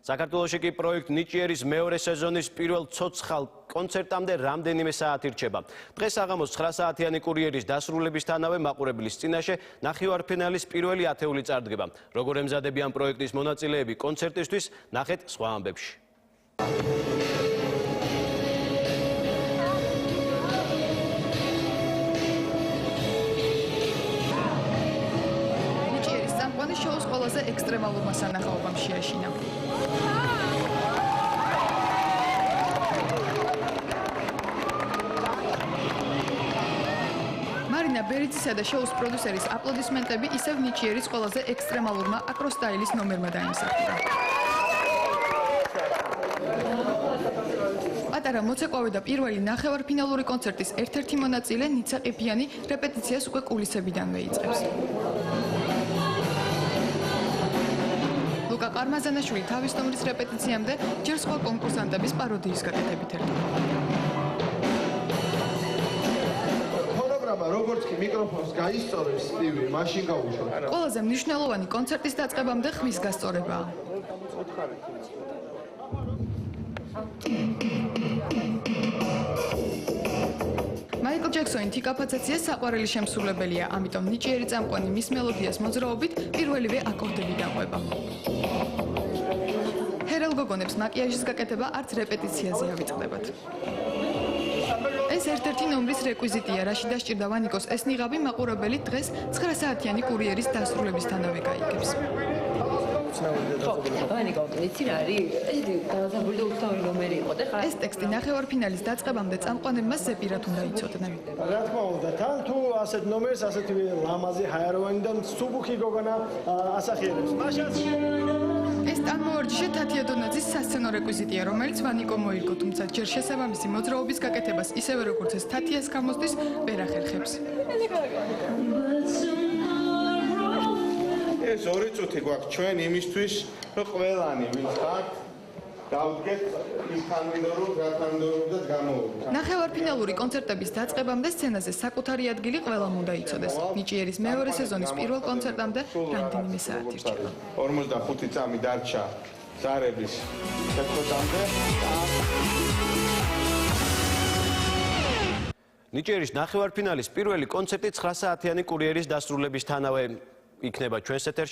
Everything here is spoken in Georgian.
საქართველოში კი პროექტ ნიჭიერის მეორე სეზონის პირველ ცოცხალ კონცერტამდე რამდენიმე საათი რჩება. დღეს საღამოს 9 საათიანი კურიერის დასრულებისთანავე მაყურებლის წინაშე ნახევარფინალის პირველი ათეული წარდგება. როგორ ემზადებიან პროექტის მონაწილეები კონცერტისთვის, ნახეთ სხვა ამბებში. შოუს ყველაზე ექსტრემალურმა სანახაობამ შეაშინა. მარინა ბერიძისა და შოუს პროდიუსერის აპლოდისმენტები ისევ ნიჭიერის ყველაზე ექსტრემალურმა აკროსტაილის ნომერმა დაიმსახურა. პატარა მოცეკვავე და პირველი ნახევარფინალური კონცერტის ერთ-ერთი მონაწილე ნიცა ყიფიანი რეპეტიციას უკვე კულისებიდანვე იწყებს. ლუკა ყარმაზანაშვილი თავის ნომრის რეპეტიციამდე ჯერ სხვა კონკურსანტების პაროდიის გაკეთებით ერთვება. ფონოგრამა როგორც კი მიკროფონს გაისწორებს, სტივი, მაშინ გაუშვათ. ყველაზე მნიშვნელოვანი კონცერტის დაწყებამდე ხმის გასწორებაა. მაიკლ ჯექსონი თიკაფაცაცია საყვარელი შემსრულებელია, ამიტომ ნიჭიერი წამყვანი მის მელოდიას მოძრაობით პირველივე აკორდები დაყვება. ჰერელ გოგონებს მაკიაჟის გაკეთება არც რეპეტიციაზე ავიწყდებათ. ეს ერთ-ერთი ნომრის რეკვიზიტია, რაში დასჭირდა ვანიკოს ეს ნიღაბი მაყურებელი დღეს 9 საათიანი კურიერის დასრულებისთანავე გაიგებს. ეს ტექსტი ნახევარფინალის დაწყებამდე წამყვანებმა ზეპირად უნდა იცოდნენ. რა თქმა უნდა, თან თუ ასეთ ნომერს, ასეთი ლამაზი ჰაეროვანი და სუბუქი გოგონა ასახიერებს. მაშინ ეს ტანმოვარჯიშე თათია დონაძის სასცენო რეკვიზიტია, რომელიც ვანიკო მოირგო, თუმცა ჯერ შესაბამისი მოძრაობის გაკეთებას ისევე როგორც ეს თათიას გამოსდის, ვერ ახერხებს. ეს 2 წუთი გვაქვს ჩვენ იმისთვის, რომ ყველანი ვინც ხართ, დავდგეთ იმ კანდიდატურს, რა კანდიდატურაც გამოვიდეთ. ნახევარფინალური კონცერტების დაწყებამდე სცენაზე საკუთარი ადგილი ყველამ უნდა იცოდეს. ნიჭიერის მეორე სეზონის პირველ კონცერტამდე რამდენიმე საათი რჩება. 45 წამი დარჩა ზარების შეხვედრამდე. ნიჭიერის ნახევარფინალის პირველი კონცერტი 9 საათიანი კურიერის დასრულებისთანავე იქნება ჩვენს ეთერში.